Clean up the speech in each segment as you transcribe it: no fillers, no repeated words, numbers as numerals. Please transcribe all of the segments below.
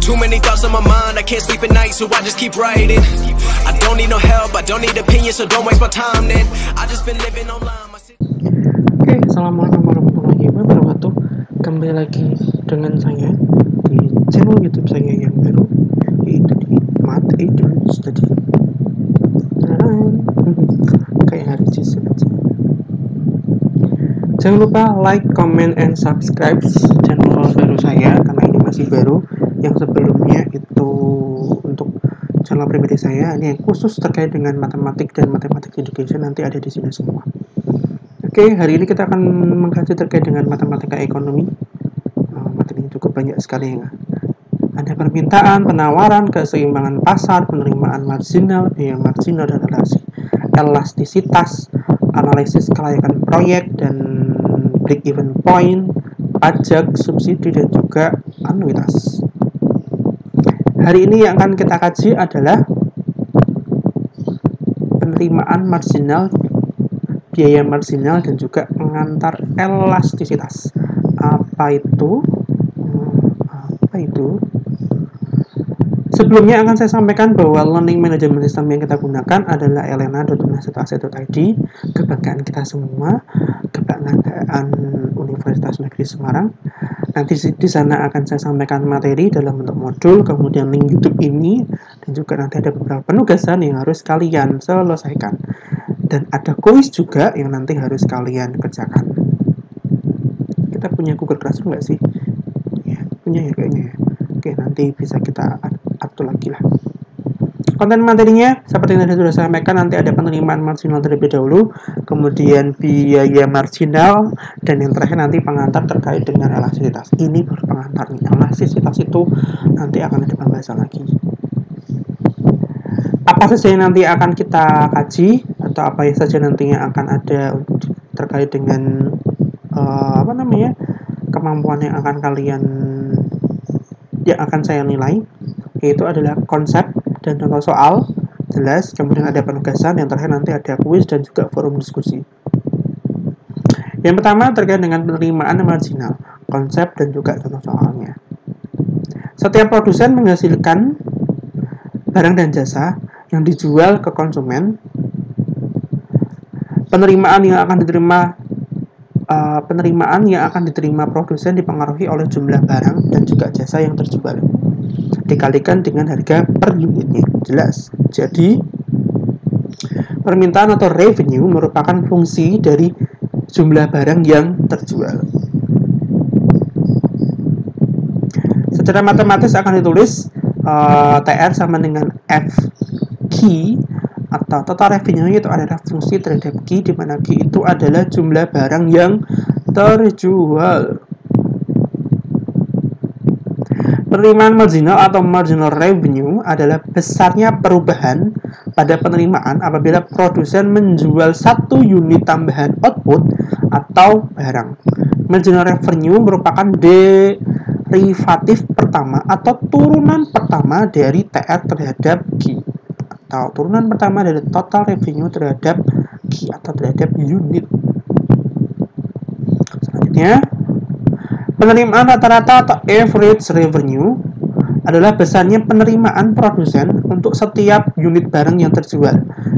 Too many thoughts on my mind, I can't sleep at night, so I just keep writing. I don't need no help, I don't need opinions, so don't waste my time then. I just been living online. Oke, assalamualaikum warahmatullahi wabarakatuh. Kembali lagi dengan saya di channel YouTube saya yang baru, yaitu di Math Edu Study. Kayak hari Jumat aja. Jangan lupa like, comment, and subscribe channel baru saya karena ini masih baru. Yang sebelumnya itu untuk channel pribadi saya, ini yang khusus terkait dengan matematik dan matematik education, nanti ada di sini semua. Oke, hari ini kita akan mengkaji terkait dengan matematika ekonomi. Materi cukup banyak sekali ya. Ada permintaan, penawaran, keseimbangan pasar, penerimaan marginal, biaya marginal, dan relasi elastisitas, analisis kelayakan proyek, dan break even point, pajak, subsidi, dan juga anuitas. Hari ini yang akan kita kaji adalah penerimaan marginal, biaya marginal, dan juga pengantar elastisitas. Apa itu? Sebelumnya akan saya sampaikan bahwa learning management system yang kita gunakan adalah elena.universitas.id, kebanggaan kita semua, kebanggaan Universitas Negeri Semarang. Nanti di sana akan saya sampaikan materi dalam bentuk modul, kemudian link YouTube ini, dan juga nanti ada beberapa penugasan yang harus kalian selesaikan. Dan ada kuis juga yang nanti harus kalian kerjakan. Kita punya Google Classroom nggak sih? Ya, punya ya kayaknya ya. Oke, nanti bisa kita atur lagi lah. Konten materinya seperti yang tadi sudah saya sampaikan, nanti ada penerimaan marginal terlebih dahulu, kemudian biaya marginal, dan yang terakhir nanti pengantar terkait dengan elastisitas. Ini baru pengantarnya. Elastisitas itu nanti akan ada pembahasan lagi. Apa saja yang nanti akan kita kaji, atau apa yang saja nantinya akan ada terkait dengan kemampuan yang akan saya nilai, yaitu adalah konsep dan contoh soal jelas, kemudian ada penugasan, yang terakhir nanti ada kuis dan juga forum diskusi. Yang pertama terkait dengan penerimaan marginal, konsep dan juga contoh soalnya. Setiap produsen menghasilkan barang dan jasa yang dijual ke konsumen. Penerimaan yang akan diterima produsen dipengaruhi oleh jumlah barang dan juga jasa yang terjual, dikalikan dengan harga per unitnya. Jelas. Jadi permintaan atau revenue merupakan fungsi dari jumlah barang yang terjual. Secara matematis akan ditulis TR sama dengan FQ, atau total revenue itu adalah fungsi terhadap Q, di mana Q itu adalah jumlah barang yang terjual. Penerimaan marginal atau marginal revenue adalah besarnya perubahan pada penerimaan apabila produsen menjual satu unit tambahan output atau barang. Marginal revenue merupakan derivatif pertama atau turunan pertama dari TR terhadap Q, atau turunan pertama dari total revenue terhadap Q atau terhadap unit. Selanjutnya, penerimaan rata-rata atau average revenue adalah besarnya penerimaan produsen untuk setiap unit barang yang terjual.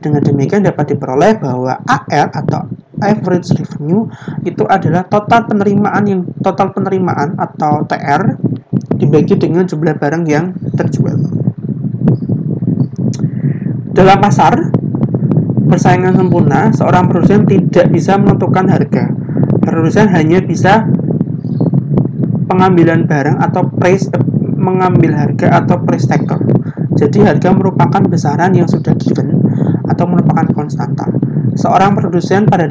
Dengan demikian dapat diperoleh bahwa AR atau average revenue itu adalah total penerimaan atau TR dibagi dengan jumlah barang yang terjual. Dalam pasar persaingan sempurna, seorang produsen tidak bisa menentukan harga. Produsen hanya bisa mengambil harga atau price taker. Jadi harga merupakan besaran yang sudah given atau merupakan konstanta. Seorang produsen pada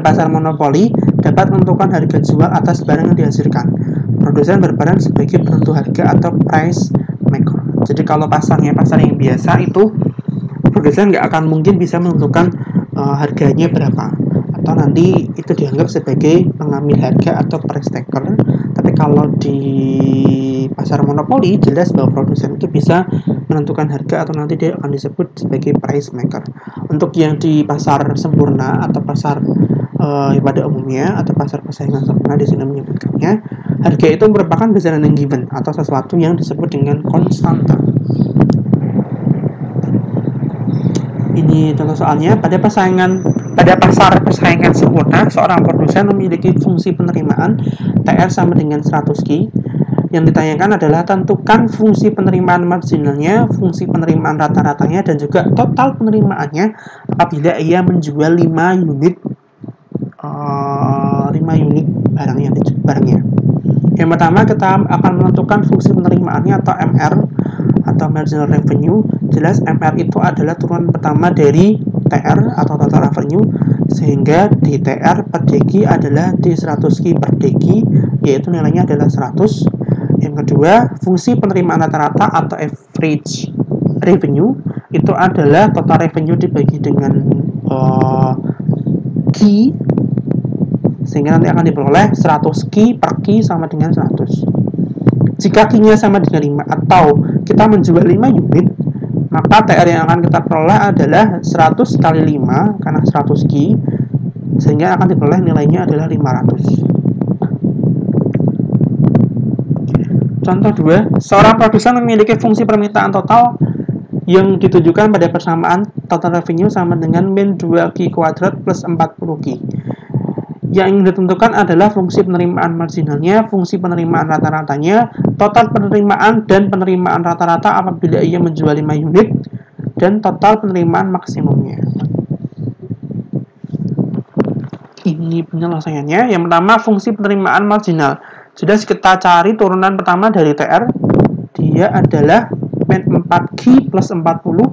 pasar monopoli dapat menentukan harga jual atas barang yang dihasilkan. Produsen berperan sebagai penentu harga atau price maker. Jadi kalau pasar yang biasa itu produsen nggak akan mungkin bisa menentukan harganya berapa, atau nanti itu dianggap sebagai pengambil harga atau price taker. Tapi kalau di pasar monopoli jelas bahwa produsen itu bisa menentukan harga atau nanti dia akan disebut sebagai price maker. Untuk yang di pasar sempurna atau pasar pada umumnya atau pasar persaingan sempurna di sini menyebutkannya, harga itu merupakan besaran yang given atau sesuatu yang disebut dengan konstanta. Ini contoh soalnya, pada pasar persaingan sempurna, seorang produsen memiliki fungsi penerimaan TR sama dengan 100 Ki. Yang ditanyakan adalah tentukan fungsi penerimaan marginalnya, fungsi penerimaan rata-ratanya, dan juga total penerimaannya apabila ia menjual 5 unit barangnya. Yang pertama, kita akan menentukan fungsi penerimaannya atau MR atau marginal revenue. Jelas MR itu adalah turunan pertama dari TR atau total revenue, sehingga di TR per DG adalah di 100 Ki per DG, yaitu nilainya adalah 100. Yang kedua, fungsi penerimaan rata-rata atau average revenue itu adalah total revenue dibagi dengan Ki, sehingga nanti akan diperoleh 100 Ki per Ki sama dengan 100. Jika Ki-nya sama dengan 5 atau kita menjual 5 unit, maka TR yang akan kita peroleh adalah 100 kali 5 karena 100 Ki, sehingga akan diperoleh nilainya adalah 500. Contoh 2, seorang produsen memiliki fungsi permintaan total yang ditujukan pada persamaan total revenue sama dengan min 2Ki kuadrat plus 40 Ki. Yang ingin ditentukan adalah fungsi penerimaan marginalnya, fungsi penerimaan rata-ratanya, total penerimaan dan penerimaan rata-rata apabila ia menjual 5 unit, dan total penerimaan maksimumnya. Ini penyelesaiannya. Yang pertama, fungsi penerimaan marginal. Sudah kita cari turunan pertama dari TR, dia adalah min 4Ki plus 40.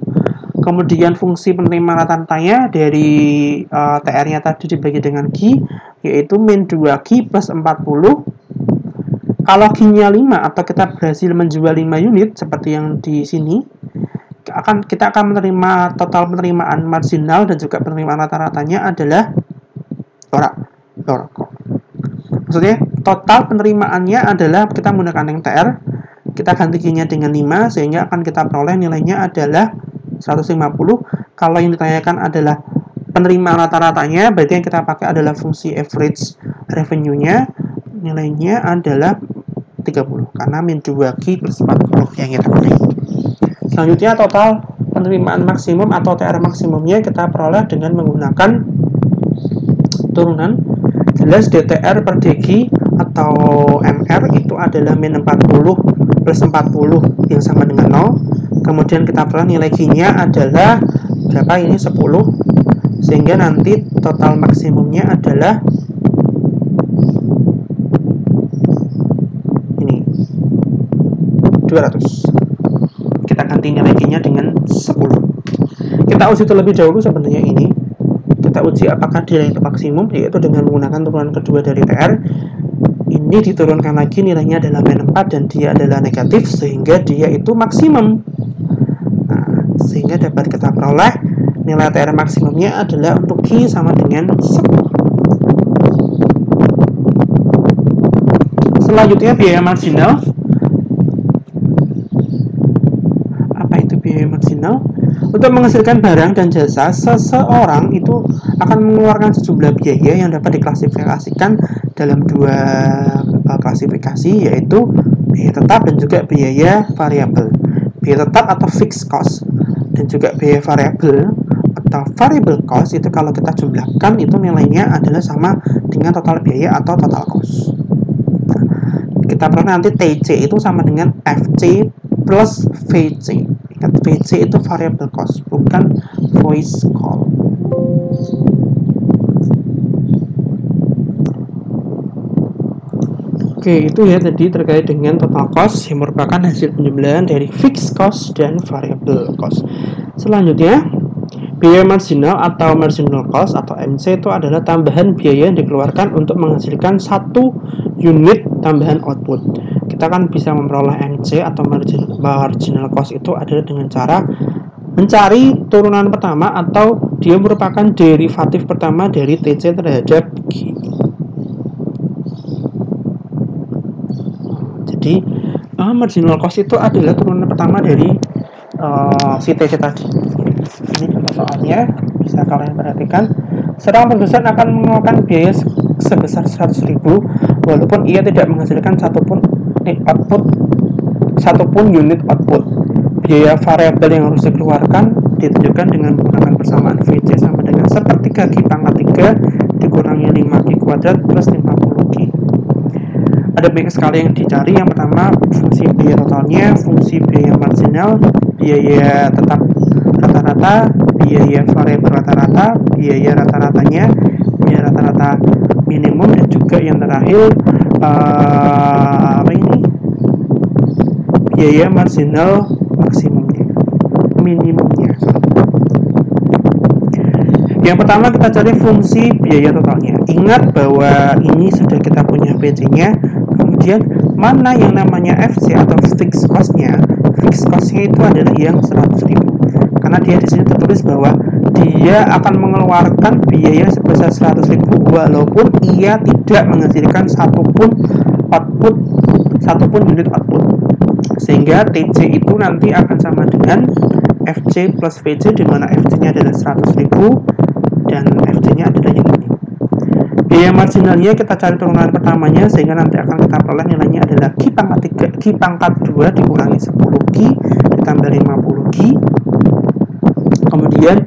Kemudian fungsi penerimaan rata-ratanya dari TR-nya tadi dibagi dengan Ki, yaitu min 2Ki plus 40. Kalau Ki-nya 5 atau kita berhasil menjual 5 unit seperti yang di sini, kita akan menerima total penerimaan marginal dan juga penerimaan rata-ratanya adalah maksudnya total penerimaannya adalah kita menggunakan yang TR, kita ganti Ki-nya dengan 5, sehingga akan kita peroleh nilainya adalah 150. Kalau yang ditanyakan adalah penerimaan rata-ratanya, berarti yang kita pakai adalah fungsi average revenue-nya, nilainya adalah 30 karena min 2Ki plus 40 yang kita pilih. Selanjutnya, total penerimaan maksimum atau TR maksimumnya kita peroleh dengan menggunakan turunan. Jelas DTR per DG atau MR itu adalah min 40 plus 40 yang sama dengan 0. Kemudian kita peroleh nilai Ki-nya adalah berapa ini? 10. Sehingga nanti total maksimumnya adalah ini 200. Kita ganti nilai Ki-nya dengan 10. Kita uji terlebih dahulu sebenarnya ini. Kita uji apakah dia itu maksimum, yaitu dengan menggunakan turunan kedua dari TR. Ini diturunkan lagi, nilainya adalah min 4 dan dia adalah negatif, sehingga dia itu maksimum. Nah, sehingga dapat kita peroleh nilai TR maksimumnya adalah untuk Ki sama dengan 10. Selanjutnya, biaya marginal. Apa itu biaya marginal? Untuk menghasilkan barang dan jasa, seseorang itu akan mengeluarkan sejumlah biaya yang dapat diklasifikasikan dalam dua klasifikasi, yaitu biaya tetap dan juga biaya variabel. Biaya tetap atau fixed cost dan juga biaya variabel atau variable cost itu kalau kita jumlahkan itu nilainya adalah sama dengan total biaya atau total cost. Nah, kita perlu nanti TC itu sama dengan FC plus VC. Ingat, VC itu variable cost, bukan voice call. Oke, itu ya tadi terkait dengan total cost yang merupakan hasil penjumlahan dari fixed cost dan variable cost. Selanjutnya, biaya marginal atau marginal cost atau MC itu adalah tambahan biaya yang dikeluarkan untuk menghasilkan satu unit tambahan output. Kita kan bisa memperoleh MC atau marginal cost itu adalah dengan cara mencari turunan pertama atau dia merupakan derivatif pertama dari TC terhadap G. Jadi marginal cost itu adalah turunan pertama dari si TC tadi. Ini contoh soalnya, bisa kalian perhatikan. Seorang produsen akan mengeluarkan biaya sebesar 100.000 walaupun ia tidak menghasilkan satupun unit output. Biaya variabel yang harus dikeluarkan ditentukan dengan menggunakan persamaan VC sama dengan sepertiga Q pangkat 3 dikurangi 5Q kuadrat plus 50Q. Ada banyak sekali yang dicari. Yang pertama, fungsi biaya totalnya, fungsi biaya marginal, biaya tetap rata-rata, biaya variabel rata-rata, biaya rata-ratanya, biaya rata-rata minimum, dan juga yang terakhir biaya marginal minimumnya. Yang pertama kita cari fungsi biaya totalnya. Ingat bahwa ini sudah kita punya VC-nya. Kemudian mana yang namanya FC atau fixed cost-nya? Fixed cost-nya itu adalah yang 100.000. Karena dia di sini tertulis bahwa dia akan mengeluarkan biaya sebesar 100.000 walaupun ia tidak menghasilkan satupun unit output. Sehingga TC itu nanti akan sama dengan FC plus VC, di mana FC-nya adalah 100.000 dan FC-nya adalah yang ini. Biaya marginalnya kita cari turunan pertamanya, sehingga nanti akan kita peroleh nilainya adalah Q pangkat 2 dikurangi 10Q ditambah 50Q. Kemudian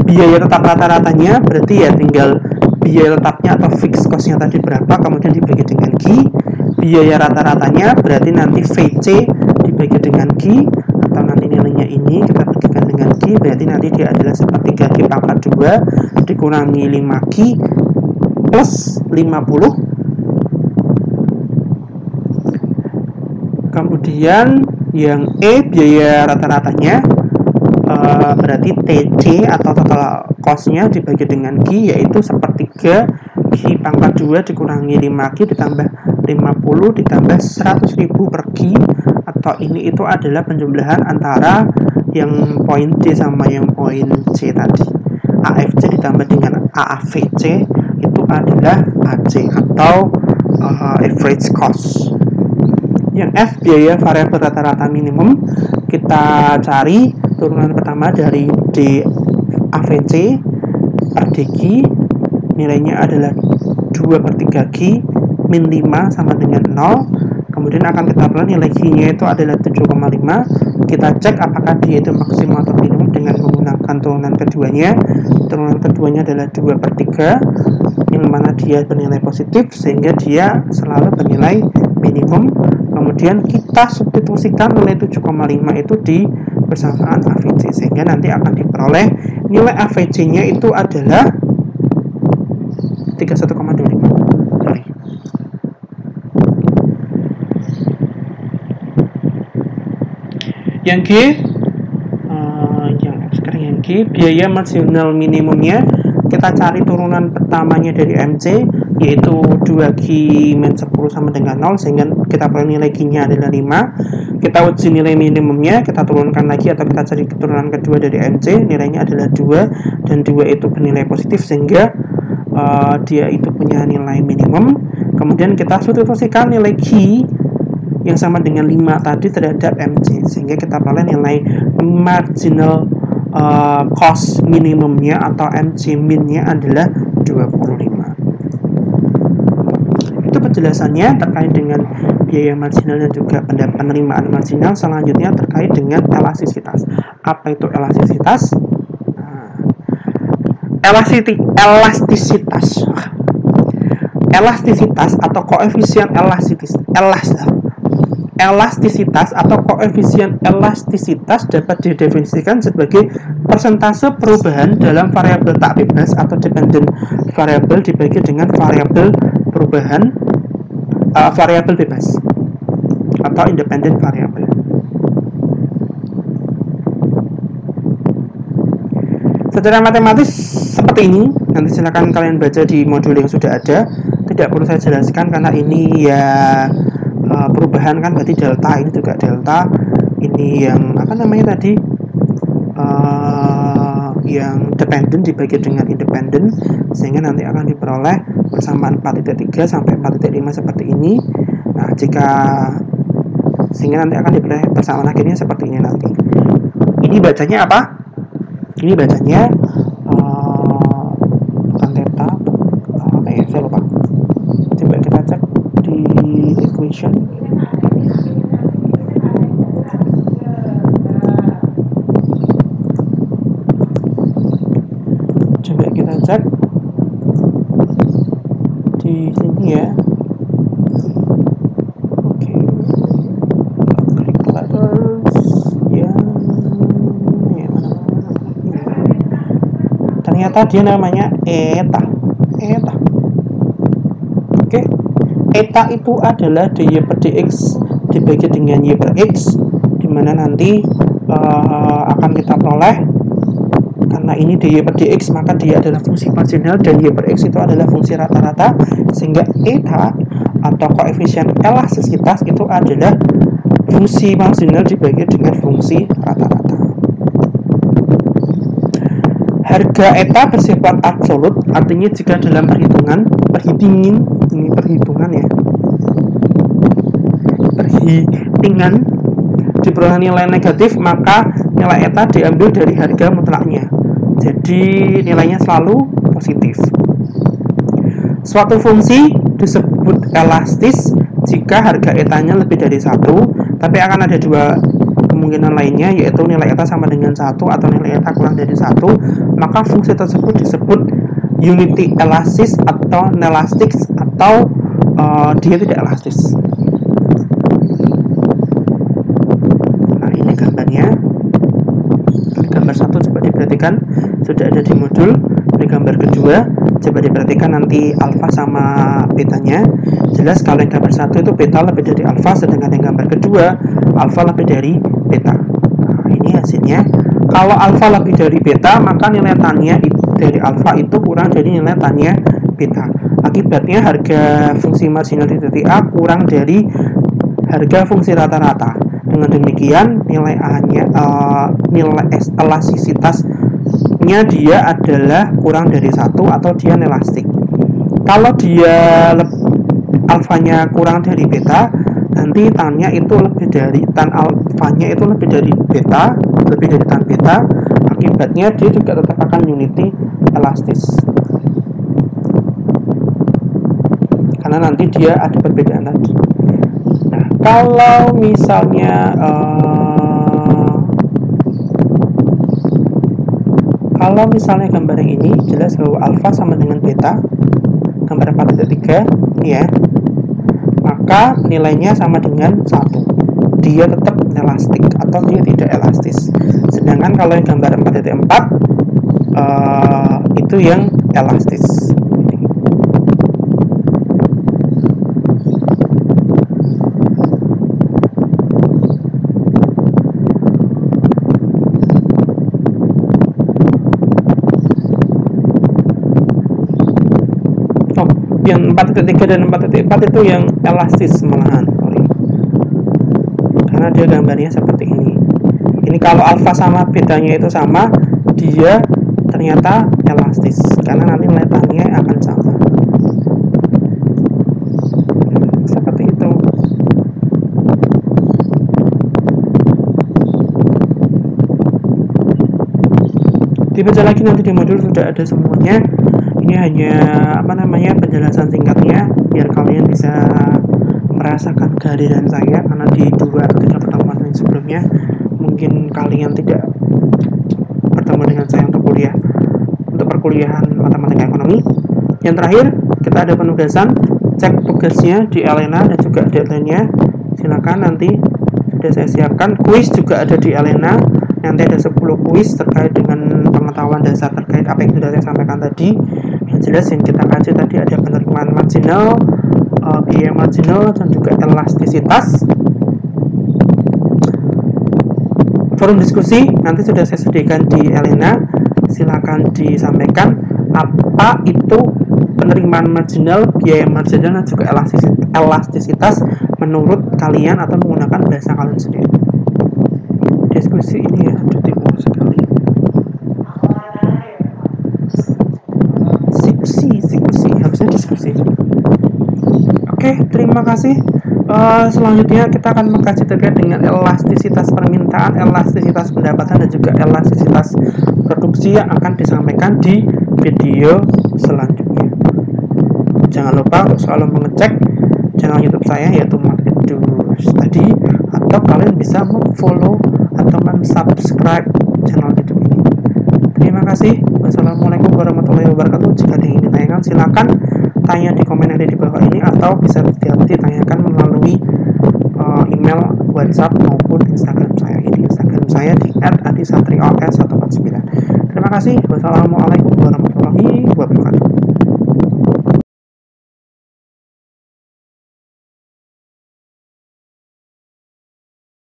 biaya tetap rata-ratanya berarti ya tinggal biaya tetapnya atau fixed cost-nya tadi berapa, kemudian dibagi dengan Q. Biaya rata-ratanya berarti nanti VC dibagi dengan Q, atau nanti nilainya ini kita bagikan dengan Q, berarti nanti dia adalah sepertiga Q pangkat 2 dikurangi 5Q plus 50. Kemudian yang E, biaya rata-ratanya berarti TC atau total cost-nya dibagi dengan Q, yaitu sepertiga Q pangkat 2 dikurangi 5Q ditambah 50 ditambah 100.000 per Q, atau ini itu adalah penjumlahan antara yang poin D sama yang poin C tadi. AFC ditambah dengan AAVC itu adalah AC atau average cost. Yang F, biaya variabel rata-rata minimum, kita cari turunan pertama dari D AVC per DQ, nilainya adalah 2/3Q min 5 sama dengan 0. Kemudian akan kita peroleh nilai Q-nya itu adalah 7,5. Kita cek apakah dia itu maksimal atau minimum dengan menggunakan turunan keduanya. Turunan keduanya adalah 2/3, yang mana dia bernilai positif, sehingga dia selalu bernilai minimum. Kemudian kita substitusikan nilai 7,5 itu di persamaan AVC, sehingga nanti akan diperoleh nilai AVC-nya itu adalah 31,25. Yang G, yang G, biaya marginal minimumnya kita cari turunan pertamanya dari MC, yaitu 2Q min 10 sama dengan 0, sehingga kita peroleh nilai Q-nya adalah 5. Kita uji nilai minimumnya, kita turunkan lagi atau kita cari turunan kedua dari MC, nilainya adalah 2, dan 2 itu bernilai positif, sehingga dia itu punya nilai minimum. Kemudian kita substitusikan nilai Q yang sama dengan 5 tadi terhadap MC, sehingga kita peroleh nilai marginal cost minimumnya atau MC min-nya adalah 25. Itu penjelasannya terkait dengan biaya marginal dan juga penerimaan marginal. Selanjutnya terkait dengan elastisitas. Apa itu elastisitas? Elastisitas atau koefisien elastisitas atau koefisien elastisitas dapat didefinisikan sebagai persentase perubahan dalam variabel tak bebas atau dependent variable dibagi dengan variabel perubahan variabel bebas atau independent variable. Secara matematis seperti ini, nanti silakan kalian baca di modul yang sudah ada. Tidak perlu saya jelaskan karena ini ya perubahan kan berarti delta, ini juga delta, ini yang apa namanya tadi yang dependent dibagi dengan independent, sehingga nanti akan diperoleh persamaan 4.3 sampai 4.5 seperti ini. Nah, sehingga nanti akan diperoleh persamaan akhirnya seperti ini nanti. Ini bacanya apa? Ini bacanya bukan coefficient. Coba kita cek di sini ya. Oke, Greek letters ya, ternyata dia namanya eta. Oke, eta itu adalah dy per dx dibagi dengan y per x, dimana nanti akan kita peroleh, karena ini dy per dx maka dia adalah fungsi marginal dan y per x itu adalah fungsi rata-rata, sehingga eta atau koefisien elastisitas itu adalah fungsi marginal dibagi dengan fungsi rata-rata. Harga eta bersifat absolut, artinya jika dalam perhitungan diperoleh nilai negatif, maka nilai eta diambil dari harga mutlaknya. Jadi nilainya selalu positif. Suatu fungsi disebut elastis jika harga etanya lebih dari 1, tapi akan ada dua kemungkinan lainnya, yaitu nilai eta sama dengan 1 atau nilai eta kurang dari 1, maka fungsi tersebut disebut unity elastis atau nelastik, atau dia tidak elastis. Nah, ini gambarnya. Gambar 1 coba diperhatikan, sudah ada di modul. Di gambar kedua coba diperhatikan nanti alfa sama betanya. Jelas kalau yang gambar 1 itu beta lebih dari alfa, sedangkan yang gambar kedua alfa lebih dari beta. Nah, ini hasilnya. Kalau alfa lebih dari beta, maka nilai tannya dari alfa itu kurang dari nilai tannya beta. Akibatnya harga fungsi marginal di titik A kurang dari harga fungsi rata-rata. Dengan demikian nilai nilai elastisitasnya dia adalah kurang dari 1 atau dia nelastik. Kalau dia alfanya kurang dari beta, nanti tannya itu lebih dari tan alfanya itu lebih dari beta, lebih dari tan beta. Akibatnya dia juga tetap akan unity elastis, karena nanti dia ada perbedaan tadi. Nah, kalau misalnya gambar yang ini jelas bahwa alfa sama dengan beta, gambar 4.3 ini ya, maka nilainya sama dengan 1. Dia tetap elastik atau dia tidak elastis. Sedangkan kalau yang gambar 4.4 itu yang elastis. Yang 4.3 dan 4.4 itu yang elastis malahan, karena dia gambarnya seperti ini. Ini kalau alfa sama betanya itu sama, dia ternyata elastis karena nanti nilai tannya akan sama. Seperti itu. Dibaca lagi nanti di modul sudah ada semuanya. Ini hanya penjelasan singkatnya biar kalian bisa merasakan kehadiran saya, karena di 2 atau 3 pertemuan yang sebelumnya mungkin kalian tidak bertemu dengan saya untuk perkuliahan matematika ekonomi. Yang terakhir, kita ada penugasan, cek tugasnya di Elena dan juga deadline-nya. Silakan, nanti sudah saya siapkan. Kuis juga ada di Elena. Nanti ada 10 kuis terkait dengan pengetahuan dasar terkait apa yang sudah saya sampaikan tadi. Yang jelas yang kita kaji tadi ada penerimaan marginal, biaya marginal, dan juga elastisitas. Forum diskusi nanti sudah saya sediakan di Elena. Silakan disampaikan apa itu penerimaan marginal, biaya marginal, dan juga elastisitas menurut kalian atau menggunakan bahasa kalian sendiri. Diskusi ini ya, detail sekali. Diskusi, harusnya diskusi. Oke, terima kasih. Selanjutnya kita akan mengkaji terkait dengan elastisitas permintaan, elastisitas pendapatan, dan juga elastisitas produksi yang akan disampaikan di video selanjutnya. Jangan lupa untuk selalu mengecek channel YouTube saya yaitu Markedus tadi, atau kalian bisa follow atau subscribe channel YouTube ini. Terima kasih. Wassalamualaikum warahmatullahi wabarakatuh. Jika ada yang ingin ditanyakan, silakan tanya di komen yang ada di bawah ini, atau bisa ditanyakan melalui email, WhatsApp maupun Instagram saya. Ini Instagram saya di @adisatrio149. Terima kasih. Wassalamualaikum warahmatullahi wabarakatuh.